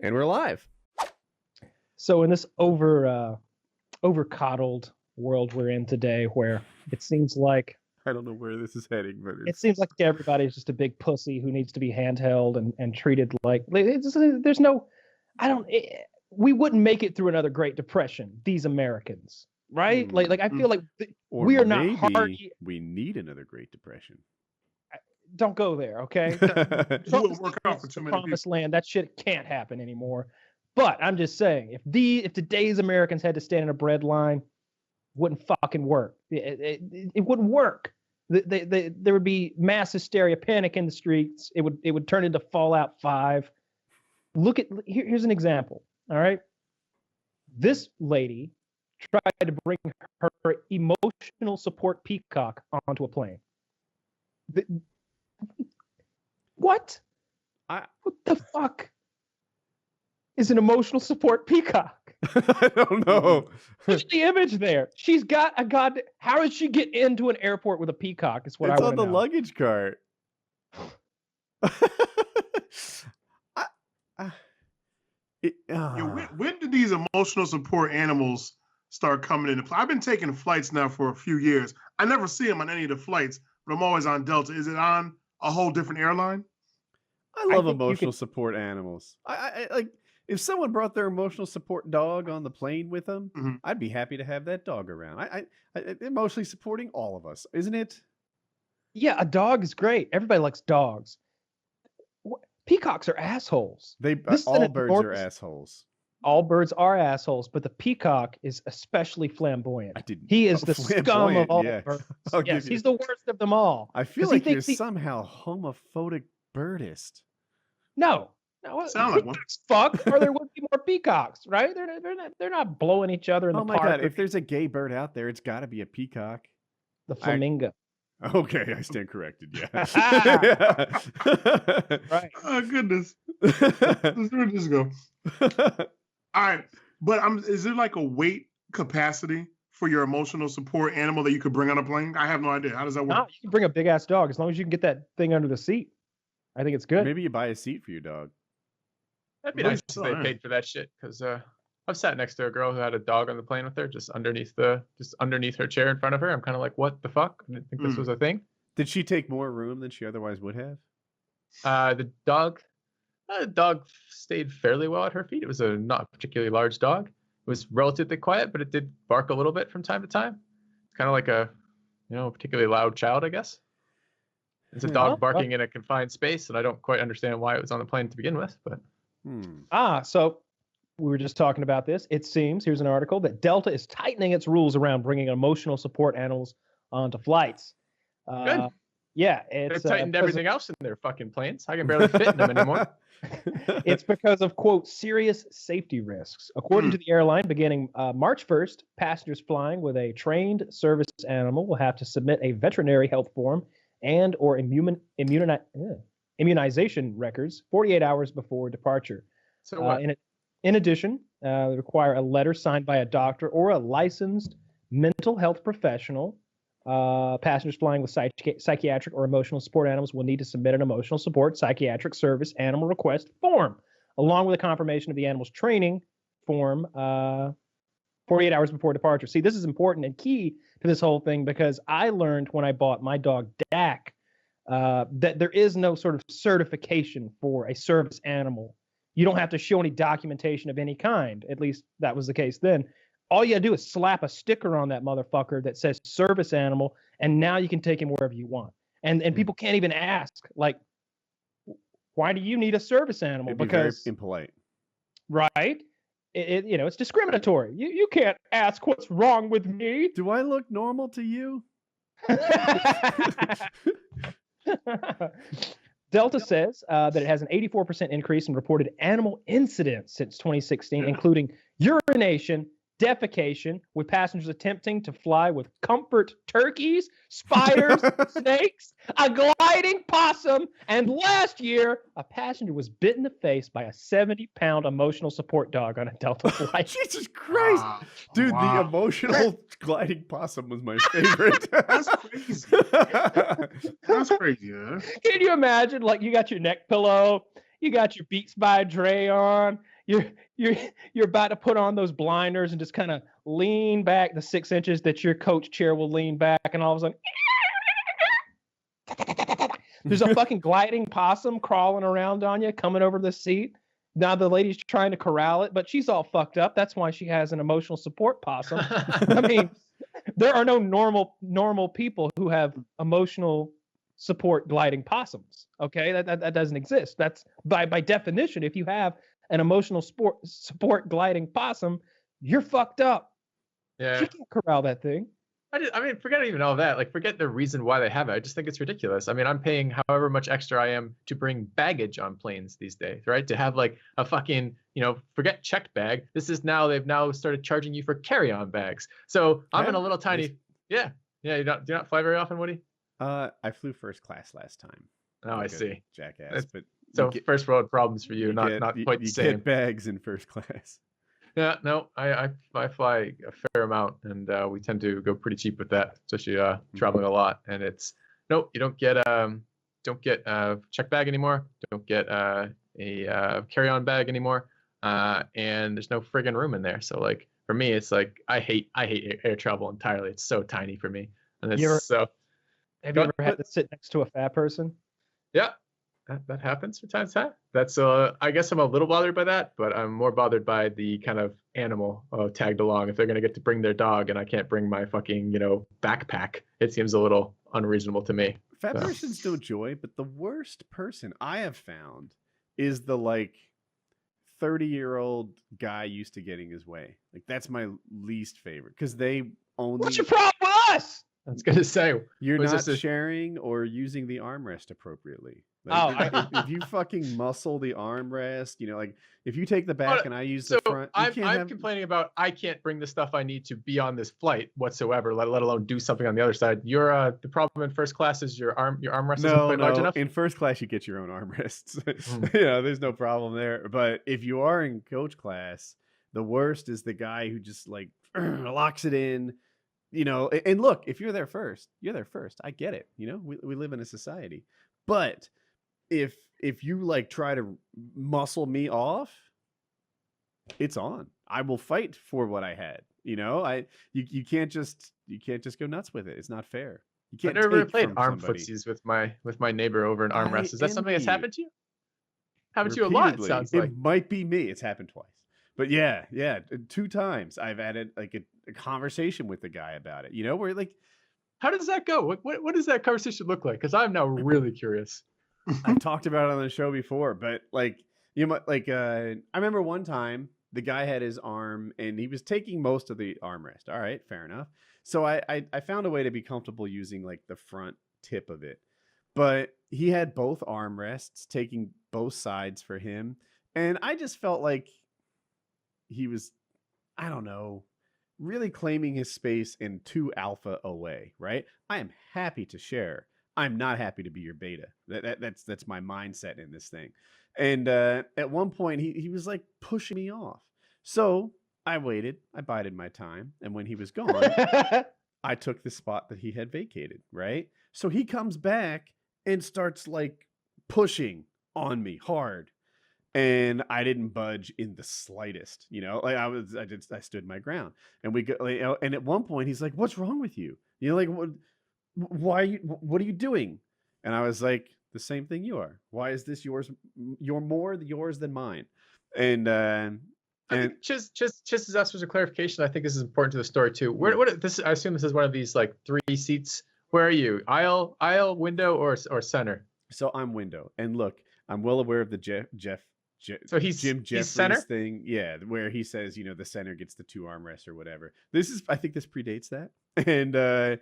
And we're live. So in this over-coddled world we're in today, where it seems like I don't know where this is heading, but it seems like everybody's just a big pussy who needs to be handheld and treated like there's no, we wouldn't make it through another Great Depression. These Americans, right? Like I feel like we are not hardy. We need another Great Depression. Don't go there, okay? It won't work out for too many promised land. That shit can't happen anymore. But I'm just saying, if today's Americans had to stand in a bread line, it wouldn't fucking work. It wouldn't work. There would be mass hysteria, panic in the streets. It would turn into Fallout 5. Here's an example. All right, this lady tried to bring her emotional support Peacock onto a plane. What? What the fuck is an emotional support Peacock? I don't know. What's the image there? She's got a god. How did she get into an airport with a peacock? Is what it's I want on to the know. luggage cart. When did these emotional support animals start coming into play? I've been taking flights now for a few years. I never see them on any of the flights, but I'm always on Delta. Is it on a whole different airline? I love emotional support animals. I like if someone brought their emotional support dog on the plane with them, I'd be happy to have that dog around. I emotionally supporting all of us, isn't it? Yeah, a dog is great. Everybody likes dogs. Peacocks are assholes. All birds are assholes. All birds are assholes, but the peacock is especially flamboyant. He is the scum of all birds. Yes, he's the worst of them all. I feel like you're somehow homophobic birdist. No. Sound like one. Fuck, or there would be more peacocks, right? They're not blowing each other in the park. Oh my god! If there's a gay bird out there, it's got to be a peacock. The flamingo. Okay, I stand corrected. Yeah. Right. Oh goodness. Where did this go? All right, but is there like a weight capacity for your emotional support animal that you could bring on a plane? I have no idea. How does that work? No, you can bring a big ass dog as long as you can get that thing under the seat. I think it's good. Maybe you buy a seat for your dog. That'd be nice if they paid for that shit. Because I've sat next to a girl who had a dog on the plane with her, just underneath her chair in front of her. I'm kind of like, what the fuck? I didn't think this was a thing. Did she take more room than she otherwise would have? The dog stayed fairly well at her feet. It was a not particularly large dog. It was relatively quiet, but it did bark a little bit from time to time. It's kind of like a particularly loud child, I guess. It's a dog barking in a confined space, and I don't quite understand why it was on the plane to begin with. But so we were just talking about this. It seems, here's an article, that Delta is tightening its rules around bringing emotional support animals onto flights. Good. Yeah, they've tightened everything else in their fucking planes. I can barely fit in them anymore. It's because of, quote, serious safety risks. According to the airline, beginning March 1st, passengers flying with a trained service animal will have to submit a veterinary health form and or immunization records 48 hours before departure. So what? In addition, they require a letter signed by a doctor or a licensed mental health professional. Passengers flying with psychiatric or emotional support animals will need to submit an emotional support psychiatric service animal request form, along with a confirmation of the animal's training form 48 hours before departure. See, this is important and key to this whole thing because I learned when I bought my dog Dak that there is no sort of certification for a service animal. You don't have to show any documentation of any kind. At least that was the case then. All you gotta do is slap a sticker on that motherfucker that says service animal, and now you can take him wherever you want. And people can't even ask, like, why do you need a service animal? It'd be because very impolite. Right? It's discriminatory. You can't ask what's wrong with me. Do I look normal to you? Delta says that it has an 84% increase in reported animal incidents since 2016, including urination, defecation, with passengers attempting to fly with comfort turkeys, spiders, snakes, a gliding possum, and last year, a passenger was bit in the face by a 70-pound emotional support dog on a Delta flight. Jesus Christ. Dude, the emotional gliding possum was my favorite. That's crazy. That's crazy, huh? Can you imagine, like, you got your neck pillow, You got your Beats by Dre on. You're about to put on those blinders and just kind of lean back the 6 inches that your coach chair will lean back, and all of a sudden, there's a fucking gliding possum crawling around on you, coming over the seat. Now the lady's trying to corral it, but she's all fucked up. That's why she has an emotional support possum. I mean, there are no normal people who have emotional support gliding possums. Okay, that doesn't exist. That's by definition. If you have an emotional support gliding possum, you're fucked up. Yeah. She can't corral that thing. I mean, forget even all that. Like, forget the reason why they have it. I just think it's ridiculous. I mean, I'm paying however much extra I am to bring baggage on planes these days, right? To have like a fucking, forget checked bag. They've now started charging you for carry-on bags. So I'm in a little tiny, yeah. Do you not fly very often, Woody? I flew first class last time. Oh, I see. Jackass, but so first world problems for you, not quite the same. You get bags in first class. Yeah, no, I fly a fair amount, and we tend to go pretty cheap with that, especially traveling a lot. And it's you don't get check bag anymore, don't get a carry-on bag anymore, and there's no friggin' room in there. So like for me, it's like I hate air travel entirely. It's so tiny for me, and it's Have you ever had to sit next to a fat person? Yeah, that happens from time to time. That's I guess I'm a little bothered by that, but I'm more bothered by the kind of animal tagged along. If they're gonna get to bring their dog and I can't bring my fucking backpack, it seems a little unreasonable to me. Fat person's no joy, but the worst person I have found is the 30-year-old guy used to getting his way. Like that's my least favorite because they only. What's your problem with us? I was gonna say you're not sharing or using the armrest appropriately. If you fucking muscle the armrest, like if you take the back and I use the front, I'm complaining about I can't bring the stuff I need to be on this flight whatsoever, let alone do something on the other side. You're the problem in first class is your armrest isn't quite large enough. In first class you get your own armrests. There's no problem there. But if you are in coach class, the worst is the guy who just locks it in. And look, if you're there first, you're there first. I get it. We live in a society. But if you try to muscle me off, it's on. I will fight for what I had. You can't just go nuts with it. It's not fair. You can't. I've never played arm footsies with my neighbor over an armrest. Is that something that's happened to you? Happened to you a lot, it sounds like. It might be me. It's happened twice. But yeah, 2 times I've had a conversation with the guy about it. Where how does that go? What does that conversation look like? Because I'm now really curious. I talked about it on the show before, but I remember one time the guy had his arm and he was taking most of the armrest. All right, fair enough. So I found a way to be comfortable using the front tip of it, but he had both armrests taking both sides for him, and I just felt like he was, I don't know, really claiming his space in too alpha a way, right? I am happy to share. I'm not happy to be your beta. That's my mindset in this thing. And at one point, he was pushing me off. So I waited. I bided my time. And when he was gone, I took the spot that he had vacated, right? So he comes back and starts pushing on me hard. And I didn't budge in the slightest, I stood my ground, and we go, and at one point he's like, "What's wrong with you? What are you doing?" And I was like, "The same thing you are. Why is this yours? You're more yours than mine." And I think just as us as a clarification, I think this is important to the story too. I assume this is one of these 3 seats. Where are you? Aisle, window, or center? So I'm window, and look, I'm well aware of the Jeff. So he's Jim Jeffries center? thing, where he says, the center gets the 2 armrests or whatever. I think this predates that, and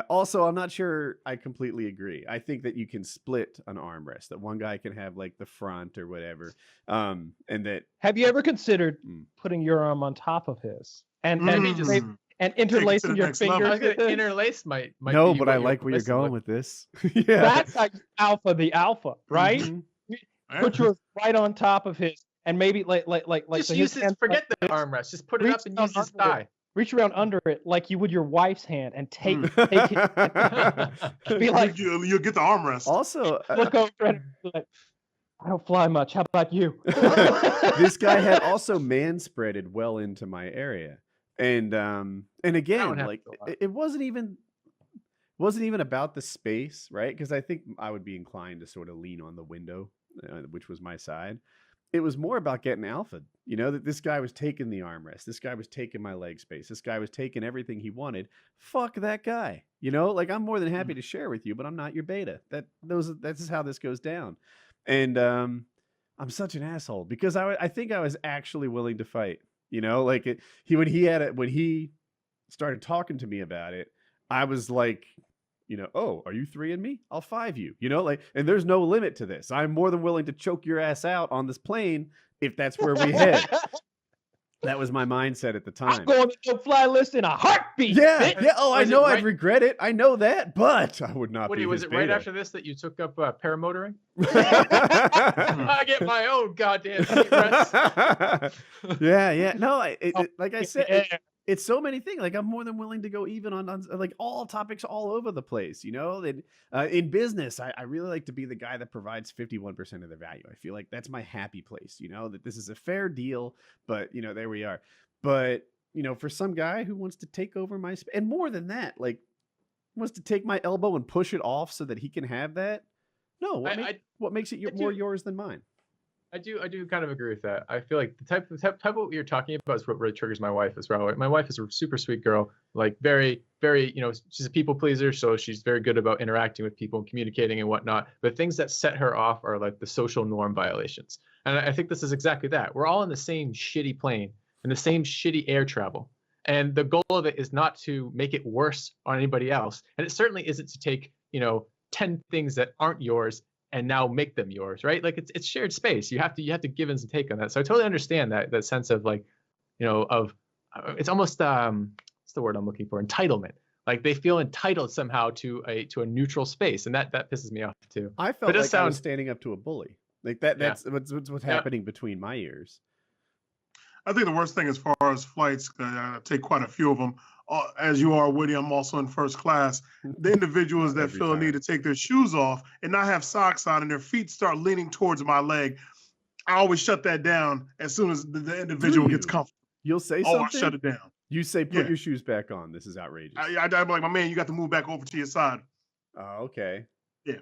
also I'm not sure I completely agree. I think that you can split an armrest, that one guy can have the front or whatever, and that. Have you ever considered putting your arm on top of his and interlacing your fingers? Interlace might. No, but I like where you're going with this. Yeah, that's the alpha, right? Mm-hmm. Put yours right on top of his, and maybe just use his. Forget the armrest. Just put it up and use his thigh. Reach around under it like you would your wife's hand, and take it. Be you'll get the armrest. Also, look over and be like, I don't fly much. How about you? This guy had also man-spreaded well into my area. And again, like it wasn't even about the space, right? Because I think I would be inclined to sort of lean on the window, which was my side. It was more about getting alpha, that this guy was taking the armrest. This guy was taking my leg space. This guy was taking everything he wanted. Fuck that guy. Like I'm more than happy to share with you, but I'm not your beta. That's how this goes down. And I'm such an asshole because I think I was actually willing to fight. Like when he started talking to me about it, I was like, oh, are you 3 and me? I'll 5 you, and there's no limit to this. I'm more than willing to choke your ass out on this plane if that's where we head. That was my mindset at the time. I'm going to the fly list in a heartbeat. Yeah. Oh, I know I'd regret it. I know that, but I would not. Was it right after this that you took up paramotoring? I get my own goddamn seat rest. Yeah. No, like I said, it's so many things. Like I'm more than willing to go even on like all topics all over the place. In business, I really like to be the guy that provides 51% of the value. I feel like that's my happy place. That this is a fair deal, but there we are. But for some guy who wants to take over my space, and more than that, like wants to take my elbow and push it off so that he can have that. No, what makes it more yours than mine? I do kind of agree with that. I feel like the type of what you're talking about is what really triggers my wife as well. My wife is a super sweet girl, like very, very, she's a people pleaser, so she's very good about interacting with people and communicating and whatnot. But things that set her off are like the social norm violations. And I think this is exactly that. We're all in the same shitty plane and the same shitty air travel. And the goal of it is not to make it worse on anybody else. And it certainly isn't to take, 10 things that aren't yours and now make them yours, right? Like it's shared space. You have to give and take on that. So I totally understand that sense of like, it's almost what's the word I'm looking for? Entitlement. Like they feel entitled somehow to a neutral space, and that pisses me off too. I felt like I was standing up to a bully. Like that's what's happening between my ears. I think the worst thing as far as flights, I take quite a few of them. As you are, Woody, I'm also in first class. The individuals that feel a need to take their shoes off and not have socks on and their feet start leaning towards my leg, I always shut that down as soon as the individual gets comfortable. You'll say something? I shut it down. You say, put your shoes back on. This is outrageous. I'm like, my man, you got to move back over to your side. Oh, okay. Yeah.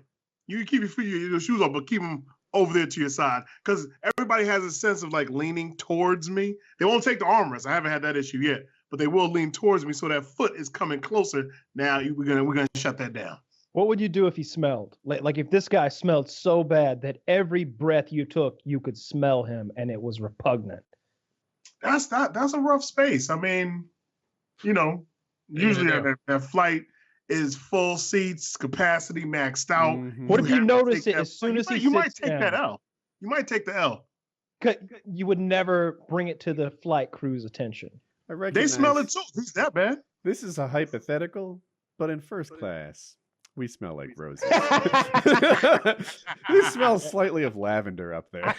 You can keep your shoes off, but keep them over there to your side. Because everybody has a sense of like leaning towards me. They won't take the armrest. I haven't had that issue yet. But they will lean towards me, so that foot is coming closer. Now we're gonna shut that down. What would you do if he smelled? Like if this guy smelled so bad that every breath you took, you could smell him, and it was repugnant. That's a rough space. I mean, usually that flight is full seats, capacity maxed out. Mm-hmm. What if you notice it as soon as he sits down? You might take that L. You might take the L. You would never bring it to the flight crew's attention. They smell it too. It's that bad. This is a hypothetical, but in first class, we smell like roses. This smells slightly of lavender up there.